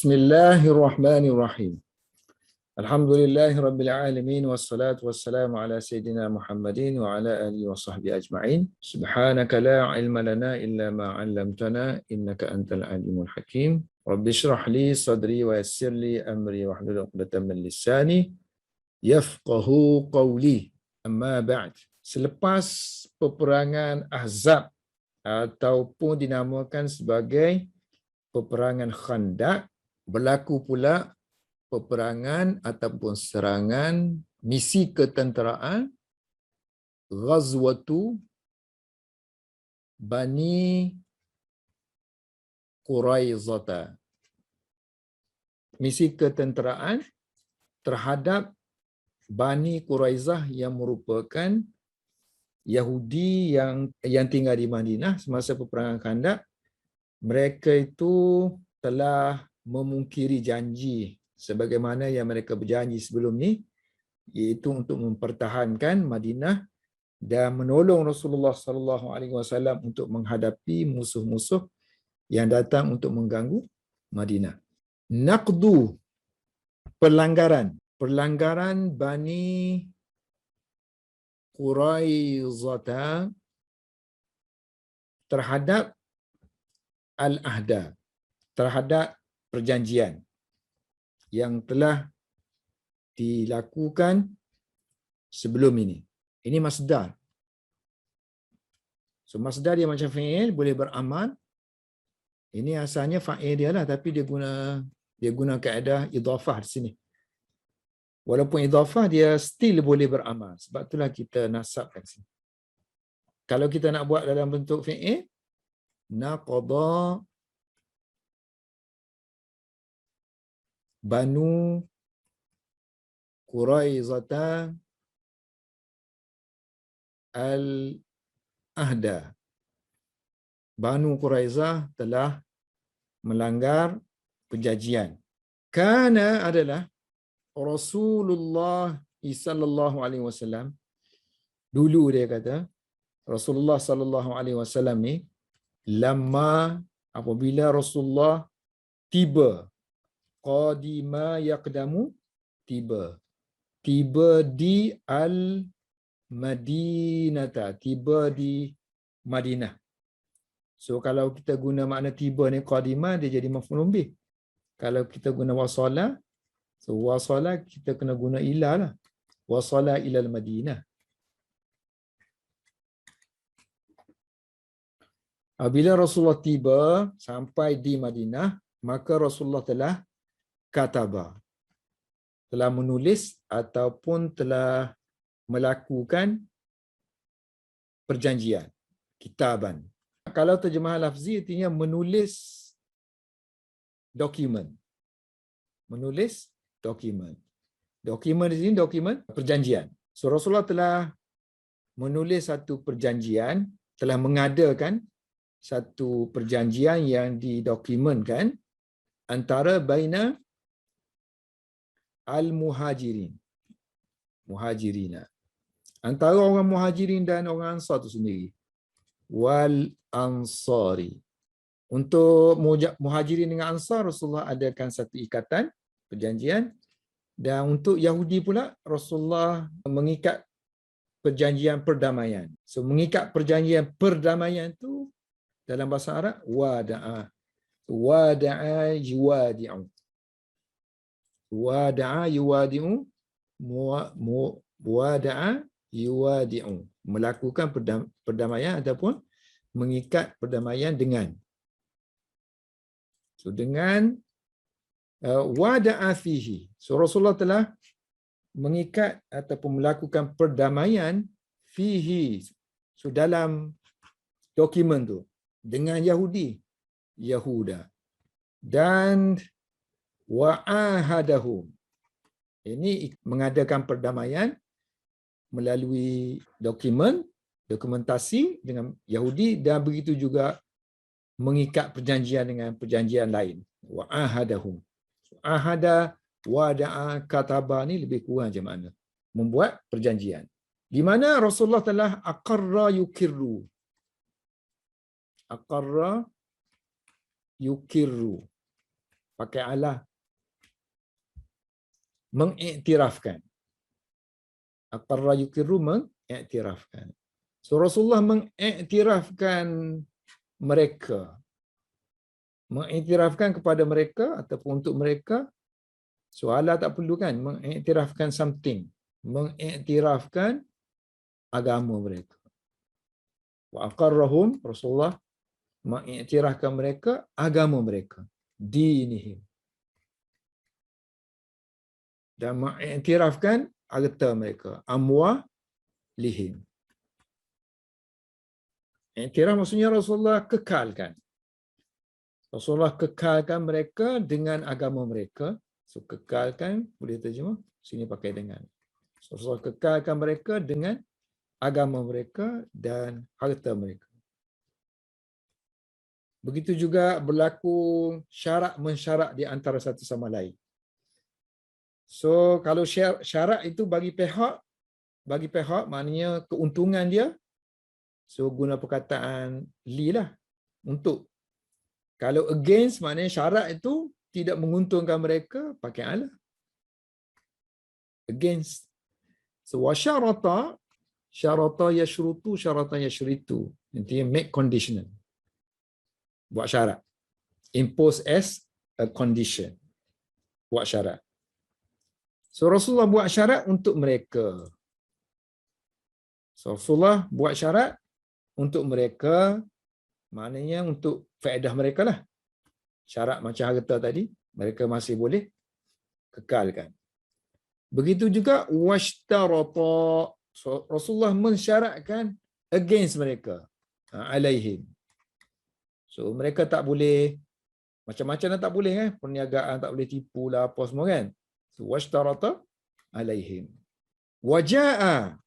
Bismillahirrahmanirrahim. Alhamdulillahirabbil alamin wassalatu wassalamu ala sayidina Muhammadin wa ala alihi wa sahbihi ajma'in. Subhanaka la ilma lana illa ma 'allamtana innaka antal alimul hakim. Rabbi shrah li sadri wa yassir li amri wahlul 'uqdatam min lisani yafqahu qawli. Amma ba'd. Selepas peperangan Ahzab ataupun dinamakan sebagai peperangan Khandaq, berlaku pula peperangan ataupun serangan misi ketenteraan Ghazwatu Bani Quraizah. Misi ketenteraan terhadap Bani Quraizah yang merupakan Yahudi yang tinggal di Madinah semasa peperangan Khandaq. Mereka itu telah memungkiri janji sebagaimana yang mereka berjanji sebelum ni, iaitu untuk mempertahankan Madinah dan menolong Rasulullah sallallahu alaihi wasallam untuk menghadapi musuh-musuh yang datang untuk mengganggu Madinah. Naqdu, pelanggaran Bani Quraizah terhadap Al-Ahda, terhadap perjanjian yang telah dilakukan sebelum ini. Ini masdar. So masdar dia macam fi'il, boleh beramal. Ini asalnya fa'il dia lah, tapi dia guna kaedah idhafah di sini. Walaupun idhafah dia still boleh beramal. Sebab itulah kita nasabkan sini. Kalau kita nak buat dalam bentuk fi'il, naqada Banu Quraizah al-Ahda. Banu Quraizah telah melanggar perjanjian. Kana adalah Rasulullah sallallahu alaihi wasallam, dulu dia kata Rasulullah sallallahu alaihi wasallam ni, lama apabila Rasulullah tiba, qadima yaqdamu, tiba di al-Madinata, tiba di Madinah. So kalau kita guna makna tiba ni qadima, dia jadi maf'ul bih. Kalau kita guna wasala, so wasala kita kena guna ila lah, wasala ilal Madinah. Apabila Rasulullah tiba sampai di Madinah, maka Rasulullah telah kataba, telah menulis ataupun telah melakukan perjanjian, kitaban. Kalau terjemahan lafzi artinya menulis dokumen. Menulis dokumen. Dokumen di sini dokumen perjanjian. So Rasulullah telah menulis satu perjanjian, telah mengadakan satu perjanjian yang didokumenkan antara baina muhajirina, antara orang muhajirin dan orang ansar itu sendiri, wal ansari. Untuk muhajirin dengan ansar, Rasulullah adakan satu ikatan perjanjian, dan untuk Yahudi pula Rasulullah mengikat perjanjian perdamaian. So mengikat perjanjian perdamaian itu dalam bahasa Arab wada'a yuwadi'u. Wada'a yuwadi'u, wada'a yuwadi'u, melakukan perdamaian ataupun mengikat perdamaian dengan. So dengan wada'a fihi. So Rasulullah telah mengikat ataupun melakukan perdamaian fihi. So dalam dokumen tu dengan Yahuda. Dan wa'ahadahum. Ini mengadakan perdamaian melalui dokumentasi dengan Yahudi, dan begitu juga mengikat perjanjian dengan perjanjian lain. Wa'ahadahum. Ahada, wada'a, kataba ni lebih kurang macam mana membuat perjanjian. Di mana Rasulullah telah aqarra yukirru. Aqarra yukirru. pakai alah, mengiktirafkan. Aqarra yuqirru, mengiktirafkan. So Rasulullah mengiktirafkan mereka. Mengiktirafkan kepada mereka ataupun untuk mereka. So Allah tak perlu kan mengiktirafkan something. Mengiktirafkan agama mereka. Wa aqarrahum, Rasulullah mengiktirafkan mereka agama mereka. Dinihim. Dan mengiktirafkan harta mereka. Amwalihim. Iktiraf maksudnya Rasulullah kekalkan. Rasulullah kekalkan mereka dengan agama mereka. So kekalkan, boleh terjemah, sini pakai dengan. So, Rasulullah kekalkan mereka dengan agama mereka dan harta mereka. Begitu juga berlaku syarak mensyarak di antara satu sama lain. So kalau syarak itu bagi pihak maknanya keuntungan dia. So guna perkataan li lah, untuk. Kalau against maknanya syarat itu tidak menguntungkan mereka, pakai ala. Against. So syarata yashrutu, syarata yashritu. Nanti make conditional. Buat syarat. Impose as a condition. Buat syarat. So Rasulullah buat syarat untuk mereka. So Rasulullah buat syarat untuk mereka, maknanya untuk faedah mereka lah. Syarat macam harta tadi, mereka masih boleh kekalkan. Begitu juga washtarata, so, Rasulullah mensyaratkan against mereka, alaihim. So mereka tak boleh, macam-macam dah tak boleh, perniagaan tak boleh tipu lah, apa semua kan. So washtarata alaihim. Waja'a.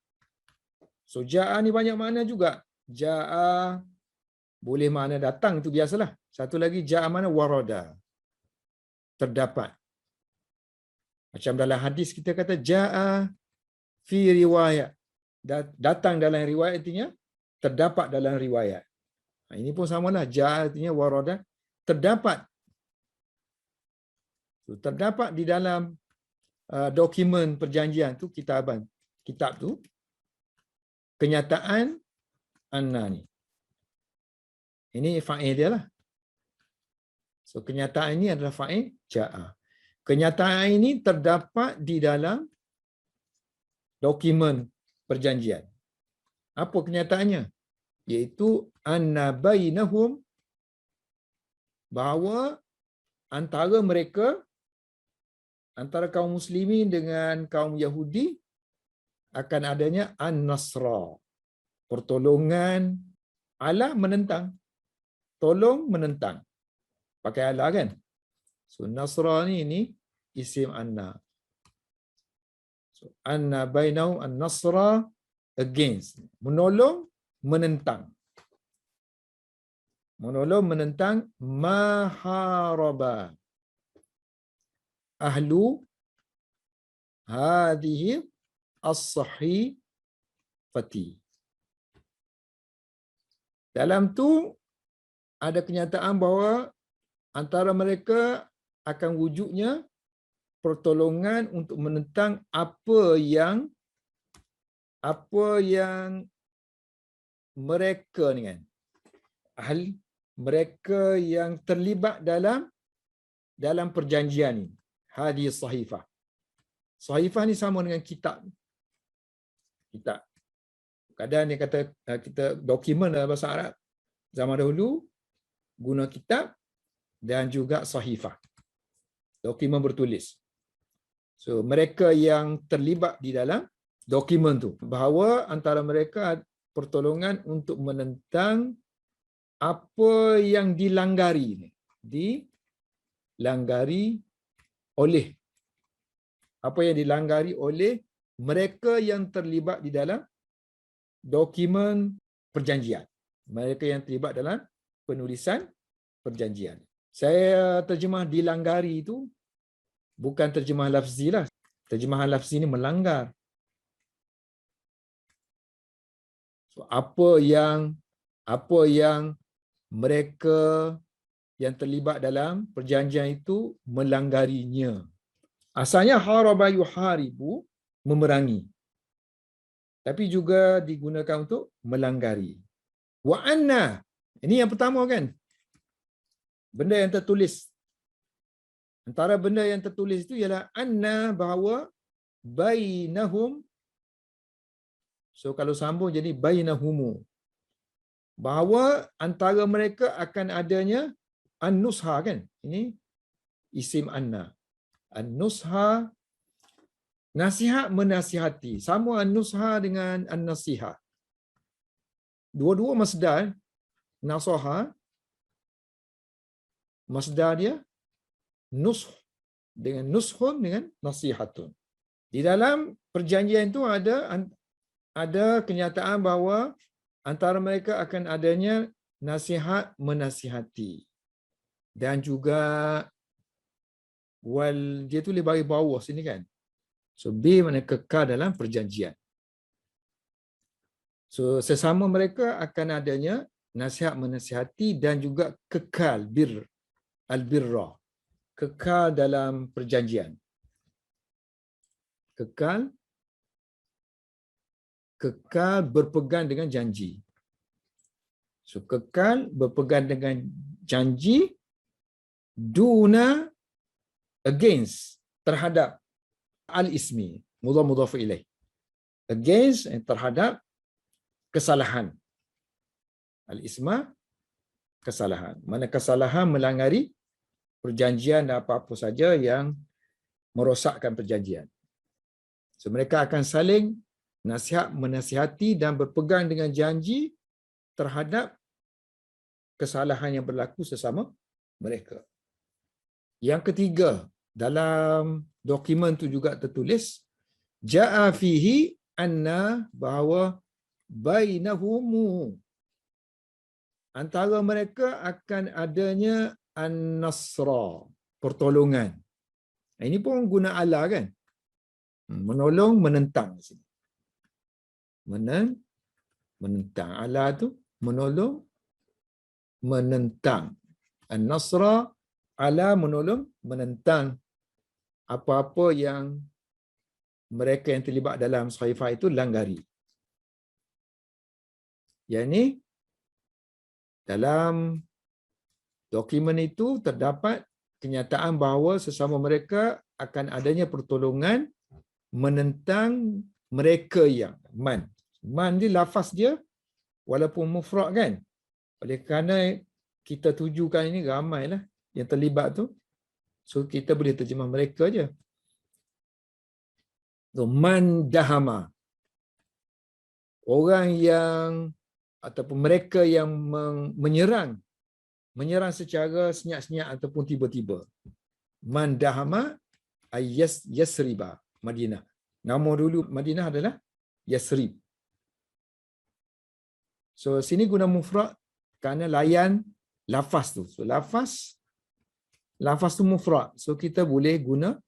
So ja'a ni banyak makna juga. Ja'a boleh makna datang, itu biasalah. Satu lagi ja'a mana warada. Terdapat. Macam dalam hadis kita kata ja'a fi riwayat. Datang dalam riwayat artinya terdapat dalam riwayat. Ini pun samalah, ja'a artinya warada, terdapat. So, terdapat di dalam dokumen perjanjian tu, kitab tu, kenyataan anna ni. Ini fa'il dia lah. So kenyataan ini adalah fa'il ja'a. Kenyataan ini terdapat di dalam dokumen perjanjian. Apa kenyataannya? Iaitu anna bainahum, bahawa antara mereka, antara kaum muslimin dengan kaum Yahudi, akan adanya an-nasra, pertolongan. Allah menentang, tolong menentang, pakai Allah kan. So nasra ni ini isim anna. So anna bainahum an-nasra, against, menolong, menentang. Menolong, menentang, maharaba ahlu hadhihi as-sahifati. Dalam tu ada kenyataan bahawa antara mereka akan wujudnya pertolongan untuk menentang apa yang mereka ni kan, mereka yang terlibat dalam perjanjian ni. Hadis sahifah. Sahifah ni sama dengan kitab. Kitab. Kadang dia kata kita dokumen dalam bahasa Arab zaman dahulu guna kitab dan juga sahifah. Dokumen bertulis. So mereka yang terlibat di dalam dokumen tu, bahawa antara mereka pertolongan untuk menentang apa yang dilanggari oleh mereka yang terlibat di dalam dokumen perjanjian. Mereka yang terlibat dalam penulisan perjanjian. Saya terjemah dilanggari itu bukan terjemah lafzi lah. Terjemahan lafzi ini melanggar. So, apa yang mereka yang terlibat dalam perjanjian itu melanggarinya. Asalnya haraba yuharibu, memerangi. Tapi juga digunakan untuk melanggari. Wa anna, ini yang pertama kan? Benda yang tertulis. Antara benda yang tertulis itu ialah anna, bahawa bainahum. So kalau sambung jadi bainahumu. Bahawa antara mereka akan adanya an-nusha kan? Ini isim anna. An-nusha, nasihat menasihati. Sama an-nusha dengan an-nasihat. Dua-dua masdar, nasaha, masdar dia nush dengan nushun dengan nasihatun. Di dalam perjanjian itu ada kenyataan bahawa antara mereka akan adanya nasihat menasihati. Dan juga dia tulis bagi bawah sini kan. So B mana kekal dalam perjanjian. So sesama mereka akan adanya nasihat menasihati dan juga kekal al-birra. Kekal dalam perjanjian. Kekal berpegang dengan janji. So kekal berpegang dengan janji duna against, terhadap al-ismi, mudhaf ilaih. Against, terhadap kesalahan. Al-isma, kesalahan. Mana kesalahan melanggar perjanjian dan apa-apa saja yang merosakkan perjanjian. So mereka akan saling nasihat menasihati dan berpegang dengan janji terhadap kesalahan yang berlaku sesama mereka. Yang ketiga, dalam dokumen itu juga tertulis ja'a fihi anna, bahawa bainahumu, antara mereka akan adanya an-nasra, pertolongan. Ini pun guna ala kan? Menolong, menentang. Menentang. Ala tu menolong, menentang. An-nasra, ala menolong, menentang apa-apa yang mereka yang terlibat dalam saifah itu langgari. Yang ini dalam dokumen itu terdapat kenyataan bahawa sesama mereka akan adanya pertolongan menentang mereka yang man. Man ni lafaz dia walaupun mufrad kan. Oleh kerana kita tujukan ini ramailah yang terlibat tu. So kita boleh terjemah mereka je. So, man dahama. Orang yang ataupun mereka yang menyerang secara senyap-senyap ataupun tiba-tiba. Man dahama Yasriba, Madinah. Nama dulu Madinah adalah Yasrib. So sini guna mufrad kerana layan lafaz tu. So lafaz tu mufrad. So kita boleh guna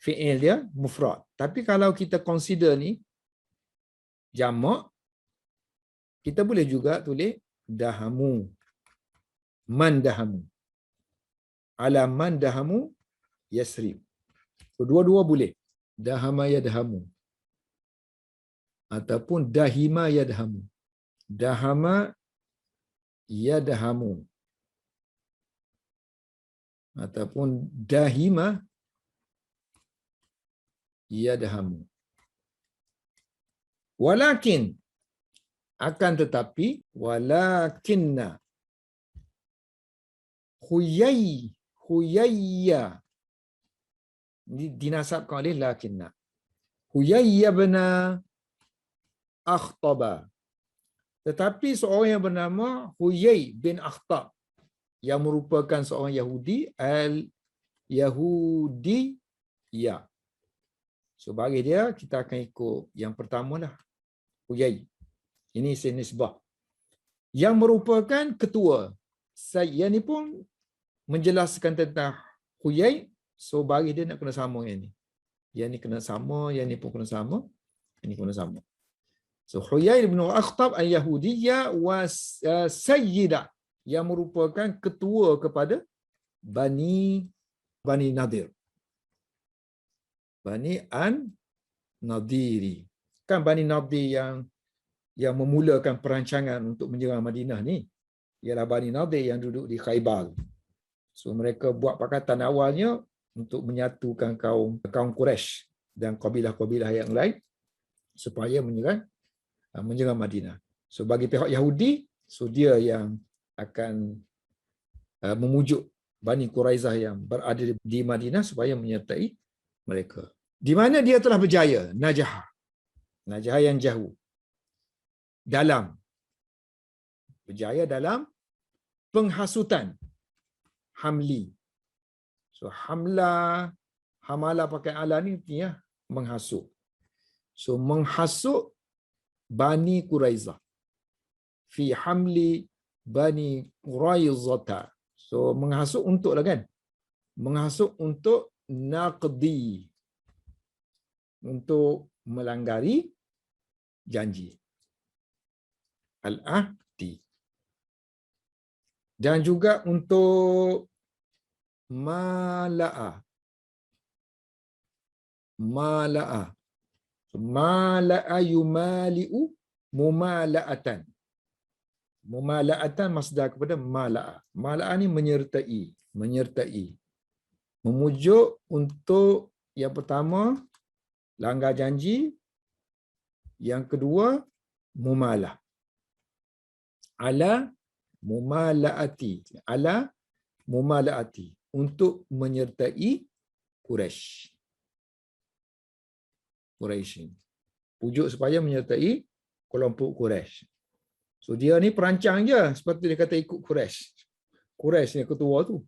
fi'il dia mufrad. Tapi kalau kita consider ni jamak, kita boleh juga tulis dahamu. Man dahamu. Ala man dahamu Yasrib. So, dua-dua boleh. Dahama yadhamu. Ataupun dahima yadhamu. Dahama yadhamu. Ataupun dahima yadhamu. Walakin, akan tetapi, walakinna huyayya dinasabkan oleh lakinna. Huyayya bina Akhtaba. Tetapi seorang yang bernama Huyay bin Akhtab yang merupakan seorang Yahudi, al-Yahudiyya. So bagi dia kita akan ikut yang pertama lah. Huyay. Ini nisbah. Yang merupakan ketua. Saya ni pun menjelaskan tentang Huyay. So bagi dia nak kena sama yang ni. Yang ni kena sama, yang ni pun kena sama. Ini kena sama. So Huyay bin Akhtab al-Yahudiyya wa Sayyidah. yang merupakan ketua kepada Bani Nadir. Bani An-Nadiri. Kan Bani Nadir yang memulakan perancangan untuk menyerang Madinah ni. Ialah Bani Nadir yang duduk di Khaybar. So mereka buat pakatan awalnya untuk menyatukan kaum Quraisy dan kabilah-kabilah yang lain supaya menyerang Madinah. So bagi pihak Yahudi, so dia yang akan memujuk Bani Quraizah yang berada di Madinah supaya menyertai mereka. Di mana dia telah berjaya, Najah yang jauh. Berjaya dalam penghasutan Hamli. So Hamala pakai ala ni artinya menghasut. So menghasut Bani Quraizah. Fi hamli Bani Quraizah. So menghasut untuk lah kan? Menghasut untuk naqdi. Untuk melanggari janji. Al-ahdi. Dan juga untuk mala'a. Mala'a yumali'u mumala'atan. Mumala'atan masdar kepada mala'a. Mala'a ni menyertai. Memujuk untuk yang pertama langgar janji, yang kedua mumalah. Ala mumala'ati untuk menyertai Quraisy. Pujuk supaya menyertai kelompok Quraisy. So dia ni perancang je, seperti dia kata ikut Quraisy. Quraisy ni ketua tu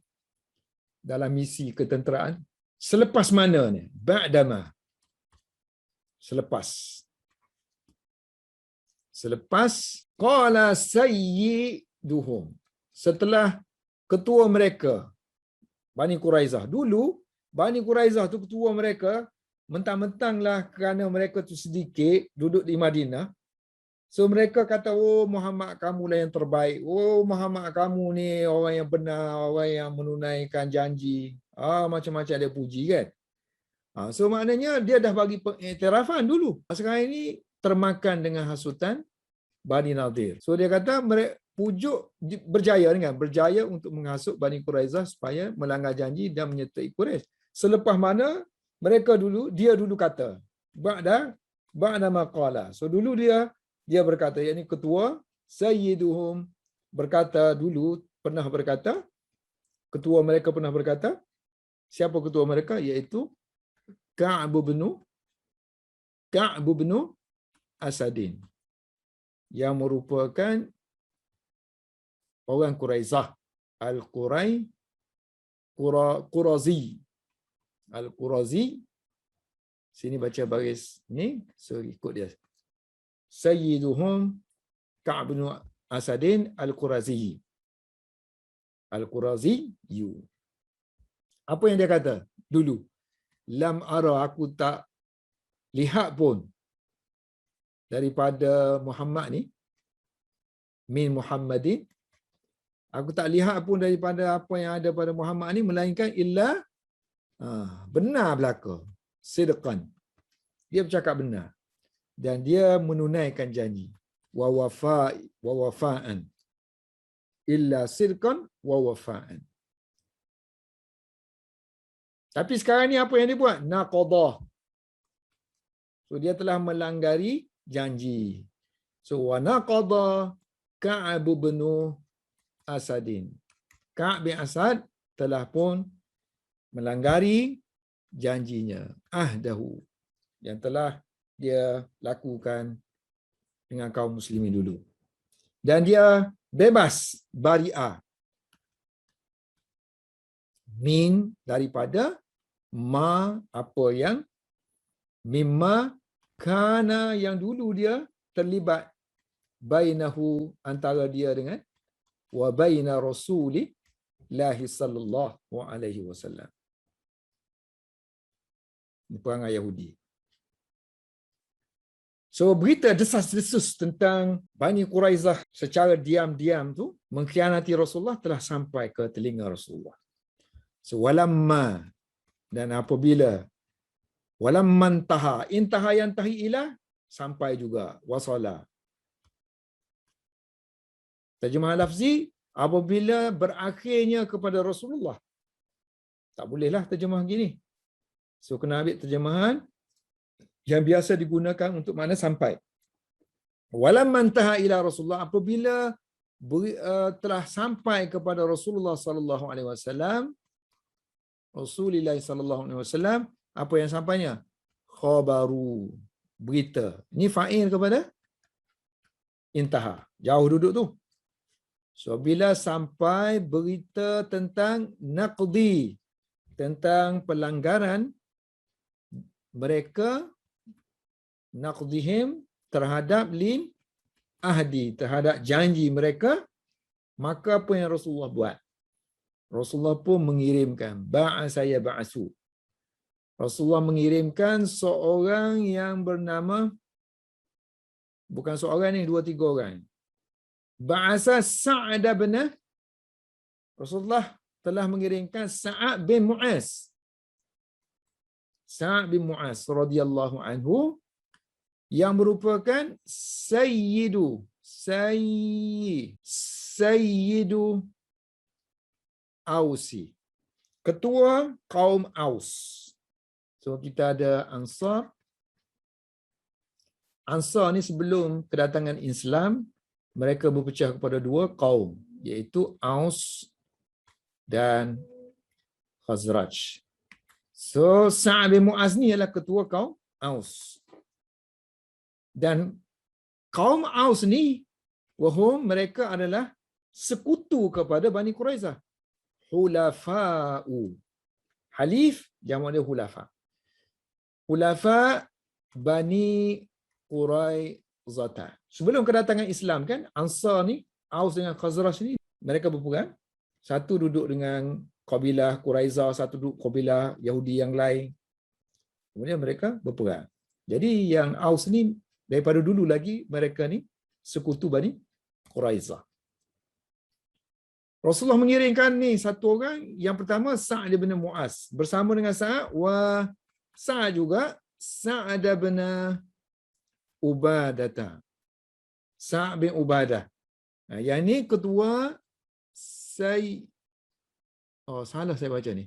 dalam misi ketenteraan. Selepas mana ni? Ba'dama. Selepas qala sayyiduhum. Setelah ketua mereka Bani Quraizah. Dulu Bani Quraizah tu ketua mereka mentang-mentanglah kerana mereka tu sedikit duduk di Madinah. So mereka kata, oh Muhammad kamulah yang terbaik. Oh Muhammad kamu ni orang yang benar, orang yang menunaikan janji. Macam-macam dia puji kan. So maknanya dia dah bagi pengiktirafan dulu. Sekarang ini termakan dengan hasutan Bani Nadir. So dia kata pujuk berjaya untuk menghasut Bani Quraizah supaya melanggar janji dan menyertai Quraisy. Selepas mana dia dulu kata ba'da maqala. So dulu dia berkata, yakni ketua sayyiduhum ketua mereka pernah berkata, siapa ketua mereka? Iaitu Ka'b bin Asadin, yang merupakan orang Quraizah, Al-Qurazi. Sini baca baris ni, so ikut dia. Sayyiduhum Ka'b bin Asadin Al-Qurazi. Apa yang dia kata dulu? Lam ara, aku tak lihat pun daripada Muhammad ni, min Muhammadin, aku tak lihat pun daripada apa yang ada pada Muhammad ni, melainkan illa benar belaka, sidqan, dia bercakap benar dan dia menunaikan janji, wa wafa'an, illa sidqan wa wafa'an. Tapi sekarang ni apa yang dia buat? Naqadah. So dia telah melanggari janji. So wa naqada Ka'b bin Asadin. Ka'b bin Asad telah pun melanggari janjinya, ahdahu, yang telah dia lakukan dengan kaum muslimin dulu. Dan dia bebas bari'ah min daripada apa yang mimma kana yang dulu dia terlibat bainahu antara dia dengan wa baina Rasulillahi sallallahu alaihi wasallam. Perangai Yahudi. So berita desas-desus tentang Bani Quraizah secara diam-diam tu mengkhianati Rasulullah telah sampai ke telinga Rasulullah. So walamma, dan apabila, walamman taha, intaha yantahi ila, sampai juga, wasala. Terjemahan lafzi, apabila berakhirnya kepada Rasulullah. Tak bolehlah terjemah gini. So kena ambil terjemahan yang biasa digunakan untuk makna sampai. Walamman taha ila Rasulullah, apabila telah sampai kepada Rasulullah sallallahu alaihi wasallam, Rasulullah sallallahu alaihi wasallam, apa yang sampainya? Khabaru, berita. Ini fa'il kepada intaha. Jauh duduk tu. So bila sampai berita tentang naqdi, tentang pelanggaran mereka, naqdihim, terhadap lin ahdi, terhadap janji mereka, maka apa yang Rasulullah buat? Rasulullah pun mengirimkan, ba'asaya ba'asu. Rasulullah mengirimkan seorang yang bernama, bukan seorang ni, 2-3 orang. Ba'asa Sa'ad bin, Rasulullah telah mengirimkan Sa'ad bin Mu'az. Sa'ad bin Mu'az radhiyallahu anhu, yang merupakan Sayyidu Ausi, ketua kaum Aus. So kita ada Ansar. Ansar ni sebelum kedatangan Islam, mereka berpecah kepada 2 kaum, iaitu Aus dan Khazraj. So Sa'ad bin Mu'az ni adalah ketua kaum Aus. Dan kaum Aus ni, wahum, mereka adalah sekutu kepada Bani Quraizah. Hulafa'u. Halif, jamak dia hulafa. Hulafa Bani Quraizah. Sebelum kedatangan Islam kan, Ansar ni, Aus dengan Khazraj ni, mereka berperang. Satu duduk dengan kabilah Quraizah, satu duduk kabilah Yahudi yang lain. Kemudian mereka berperang. Jadi yang Aus ni, daripada dulu lagi, mereka ni sekutu Bani Quraizah. Rasulullah mengirimkan ni satu orang, yang pertama Sa'ad bin Mu'az. Bersama dengan Sa'ad, Sa'ad juga Sa'ad bin Ubadah. Sa'ad bin Ubadah. Yang ni ketua salah saya baca ni.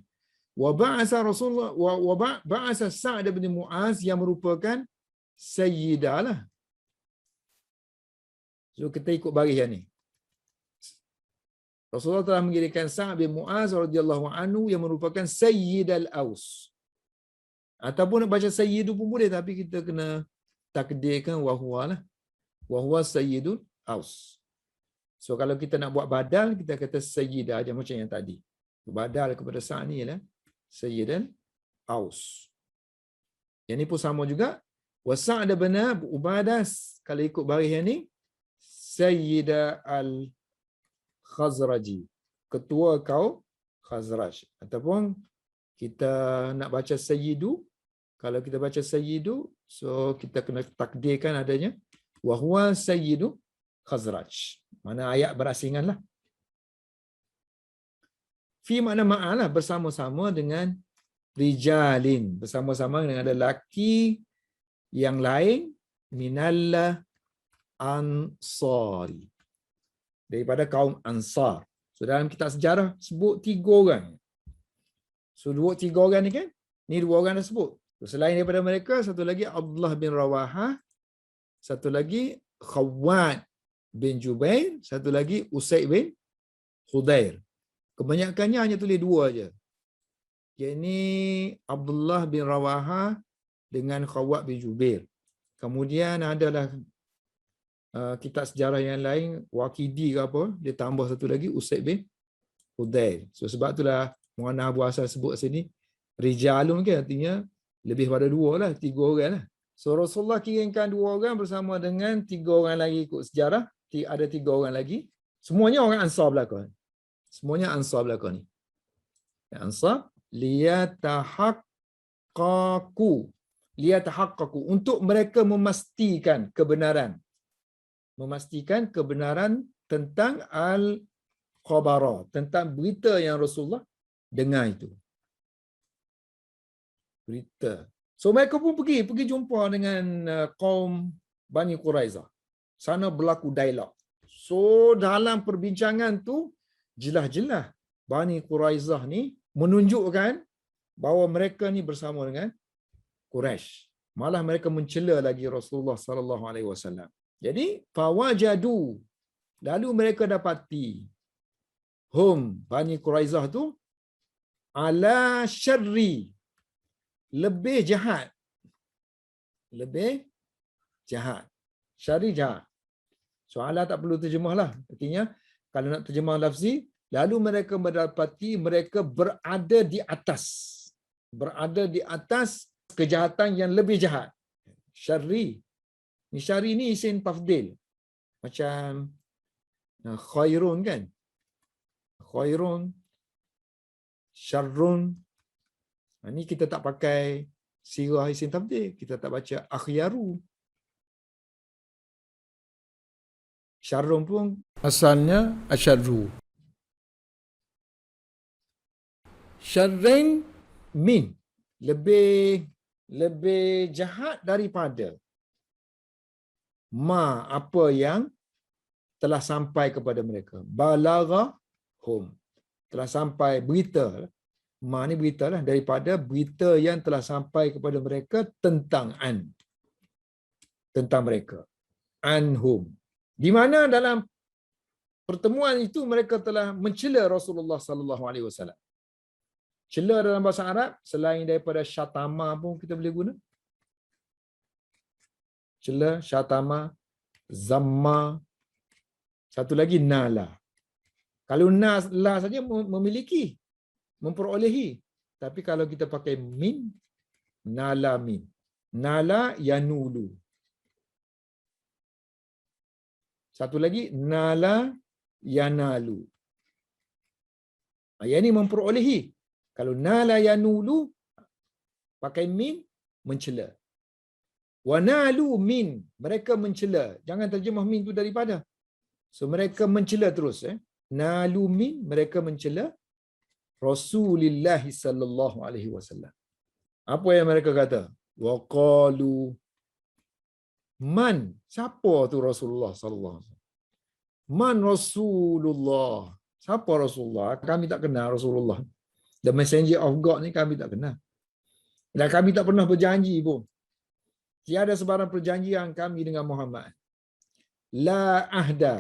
Wa ba'asa Rasulullah wa ba'asa Sa'ad bin Mu'az, yang merupakan sayyidah lah. So kita ikut baris yang ni. Rasulullah telah mengirimkan Sa'ad bin Mu'az radhiyallahu anhu, yang merupakan Sayyid al-Aus. Ataupun nak baca Sayyidu pun boleh, tapi kita kena takdirkan wahwa lah. Wahwa Sayyidul Aus. So kalau kita nak buat badal, kita kata Sayyidah aja macam yang tadi. Badal kepada Sa'ad ni ialah Sayyid al-Aus. Yang ni pun sama juga. Wa Sa'ad bin Ubadah, kalau ikut baris yang ni, Sayyidah al-Khazraji, ketua kaum Khazraj. Ataupun kita nak baca Sayyidu, kalau kita baca Sayyidu, so kita kena takdirkan adanya wahwa Sayyidu Khazraj. Mana ayat berasingan lah. Fi makna ma'alah, bersama-sama dengan rijalin, bersama-sama dengan lelaki yang lain, minallah Ansari, daripada kaum Ansar. So dalam kitab sejarah sebut 3 orang. So 2-3 orang ni kan, ni 2 orang dah sebut. So, selain daripada mereka, satu lagi Abdullah bin Rawahah, satu lagi Khawwat bin Jubair, satu lagi Usaid bin Khudair. Kebanyakannya hanya tulis 2 aja. Yang ni Abdullah bin Rawahah dengan Khawwat bin Jubair. Kemudian adalah kitab sejarah yang lain, Waqidi ke apa, dia tambah satu lagi Usaid bin Khudair. So sebab itulah Muannah Abu Hasan sebut sini rijalun kan, artinya lebih pada 2 lah, 3 orang lah. So Rasulullah kirimkan 2 orang bersama dengan 3 orang lagi ikut sejarah, ada 3 orang lagi. Semuanya orang Ansar belakang. Semuanya Ansar belakang ni. Ansar liyatahaqqaqu, liyatahaqqaqu, untuk mereka memastikan kebenaran. Memastikan kebenaran tentang al-khabara, tentang berita yang Rasulullah dengar itu. Berita. So mereka pun pergi jumpa dengan kaum Bani Quraizah. Sana berlaku dialog. So dalam perbincangan tu jelas-jelas Bani Quraizah ni menunjukkan bahawa mereka ni bersama dengan Quraisy. Malah mereka mencela lagi Rasulullah sallallahu alaihi wasallam. Jadi fawajadu, lalu mereka dapati hum Bani Quraizah tu ala syarri, lebih jahat. Lebih jahat. Syarri jahat. Soalan tak perlu terjemah lah. Artinya, kalau nak terjemah lafzi, lalu mereka mendapati mereka berada di atas. Berada di atas kejahatan yang lebih jahat. Syarri. Ni syarri ni isim tafdil. Macam khairun kan? Khairun, syarrun. Ni kita tak pakai sirah isim tafdil. Kita tak baca akhyaru. Syarrun pun asalnya asyarru. Syarrin min, lebih jahat daripada ma, apa yang telah sampai kepada mereka. Balaghahum, telah sampai berita. Ma ni berita lah, daripada berita yang telah sampai kepada mereka tentang mereka. Anhum. Di mana dalam pertemuan itu mereka telah mencela Rasulullah sallallahu alaihi wasallam. Cela dalam bahasa Arab selain daripada syatama pun kita boleh guna. Cela, syatama, zamma. Satu lagi nala. Kalau la saja memiliki, memperolehi. Tapi kalau kita pakai min, nala min. Nala yanulu. Satu lagi, nala yanalu. Yang ini memperolehi. Kalau nala yanulu, pakai min, mencela. Wanalu min, mereka mencela. Jangan terjemah min tu daripada. So mereka mencela terus. Nalu min, mereka mencela Rasulullah sallallahu alaihi wasallam. Apa yang mereka kata? Waqalu, man, siapa tu Rasulullah sallallahu alaihi wasallam? Man Rasulullah. Siapa Rasulullah? Kami tak kenal Rasulullah. The messenger of God ni kami tak kenal. Dan kami tak pernah berjanji pun. Tiada sebarang perjanjian kami dengan Muhammad. La ahda.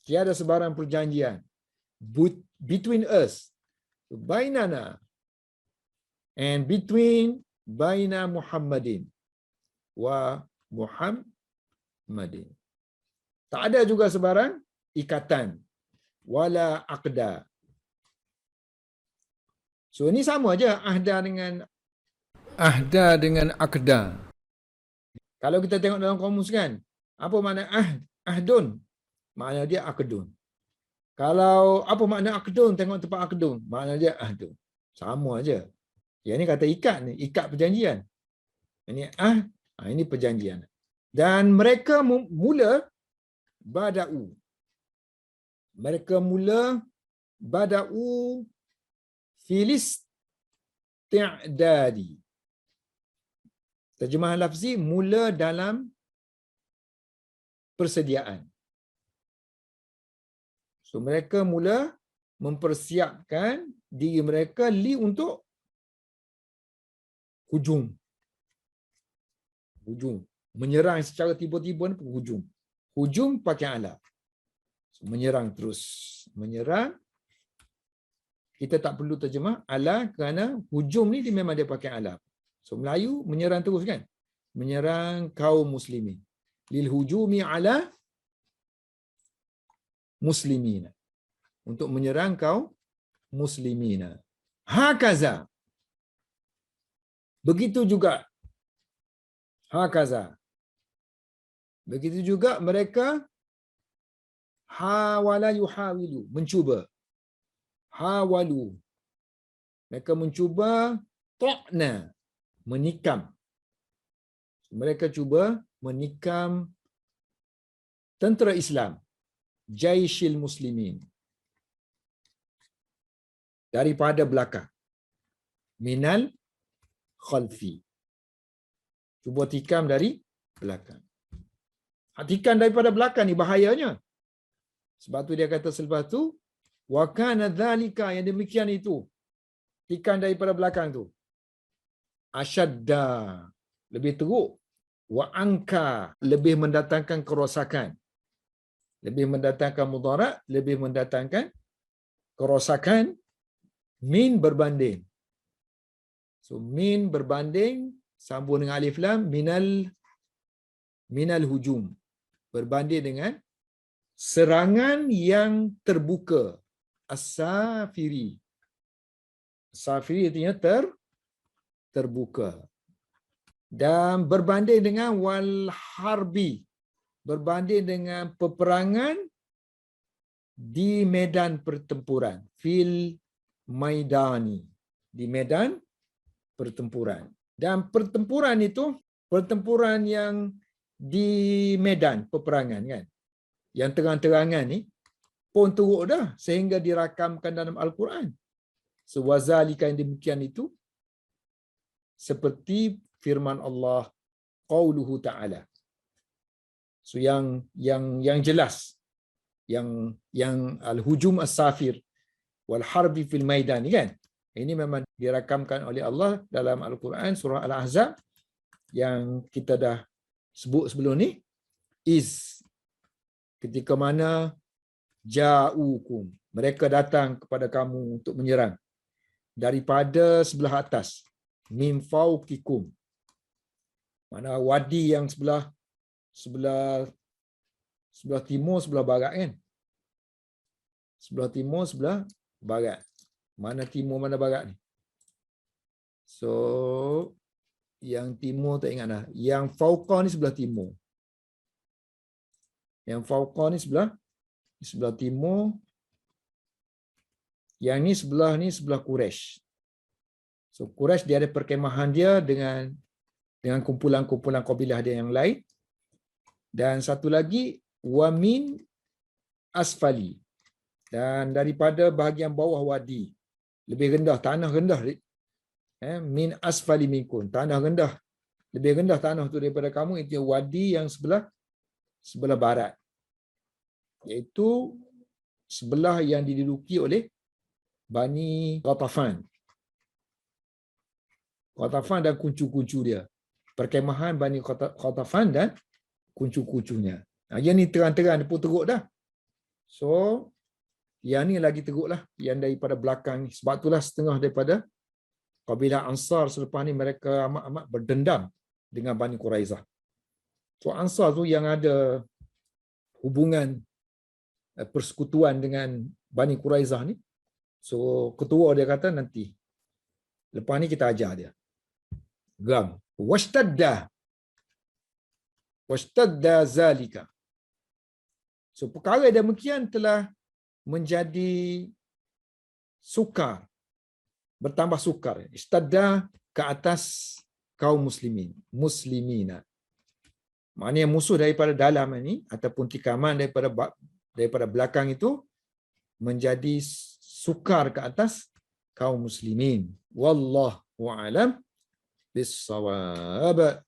Tiada sebarang perjanjian between us, bainana, and between baina Muhammadin wa Muhammadin. Tak ada juga sebarang ikatan. Wala aqda. So ini sama aja ahda dengan aqda. Kalau kita tengok dalam kamus kan, apa makna ahdun? Makna dia aqdun. Kalau apa makna aqdun, tengok tempat aqdun, makna dia ahdun. Sama aja. Yang ni kata ikat ni, ikat perjanjian. Ini ini perjanjian. Dan mereka mula bada'u. Mereka mula bada'u filisti'dadi. Terjemahan lafzi, mula dalam persediaan. So mereka mula mempersiapkan diri mereka untuk hujung. Menyerang secara tiba-tiba ni hujung. Hujung pakai alat. So, menyerang terus. Menyerang. Kita tak perlu terjemah ala kerana hujum ni dia memang dia pakai alat. So Melayu menyerang terus kan? Menyerang kaum muslimin. Lil hujumi ala muslimina. Untuk menyerang kaum muslimina. Hakaza. Begitu juga. Hakaza. Begitu juga mereka hawala yuhawilu. Mencuba. Hawalu. Mereka mencuba ta'na. Menikam. Mereka cuba menikam tentera Islam, Jaishil Muslimin, daripada belakang. Minal khalfi. Cuba tikam dari belakang. Tikam daripada belakang ni bahayanya. Sebab tu dia kata selepas tu, wa kana dzalika, yang demikian itu, tikam daripada belakang tu, asyadda, lebih teruk, wa angka, lebih mendatangkan kerosakan, lebih mendatangkan mudarat, lebih mendatangkan kerosakan, min berbanding. So min berbanding, sambung dengan alif lam, minal hujum, berbanding dengan serangan yang terbuka. As-safiri. Safiri artinya terbuka. Dan berbanding dengan wal harbi, berbanding dengan peperangan di medan pertempuran. Fil maidani, di medan pertempuran. Dan pertempuran itu, pertempuran yang di medan peperangan kan, yang terang-terangan ni pun teruk dah sehingga dirakamkan dalam Al-Quran. Sewazalika, yang demikian itu seperti firman Allah, qauluhu ta'ala. So yang jelas, yang al-hujum as-safir wal harbi fil maidan kan, ini memang dirakamkan oleh Allah dalam Al-Quran surah Al-Ahzab yang kita dah sebut sebelum ni. Is, ketika mana ja'ukum, mereka datang kepada kamu untuk menyerang daripada sebelah atas, min fauqikum, mana wadi yang sebelah timur, sebelah barat kan, sebelah timur, sebelah barat. Mana timur, mana barat ni? So yang timur tak ingat dah. Yang fauqa ni sebelah timur. Yang fauqa ni sebelah timur. Yang ni sebelah Quraisy. So Quraisy dia ada perkemahan dia dengan kumpulan-kumpulan kabilah dia yang lain. Dan satu lagi wamin asfali, dan daripada bahagian bawah wadi, lebih rendah, tanah rendah, min asfali minkum, tanah rendah, lebih rendah tanah tu daripada kamu, itu wadi yang sebelah barat, iaitu sebelah yang diduduki oleh Bani Ghatafan. Ghatafan dan kuncu-kuncu dia, perkemahan Bani Ghatafan dan kuncu-kuncunya. Yang ni terang-terang dia pun teruk dah. So yang ni lagi teruk lah, yang daripada belakang ni. Sebab itulah setengah daripada kabilah Ansar selepas ni mereka amat-amat berdendam dengan Bani Quraizah. So Ansar tu yang ada hubungan persekutuan dengan Bani Quraizah ni. So ketua dia kata nanti lepas ni kita ajar dia. Gam. Washtadda zalika. So perkara demikian telah menjadi sukar, bertambah sukar. Istadda ke atas kaum muslimina. Maknanya musuh daripada dalam ini ataupun tikaman daripada belakang itu menjadi sukar ke atas kaum muslimin. Wallahu a'lam bis-shawab.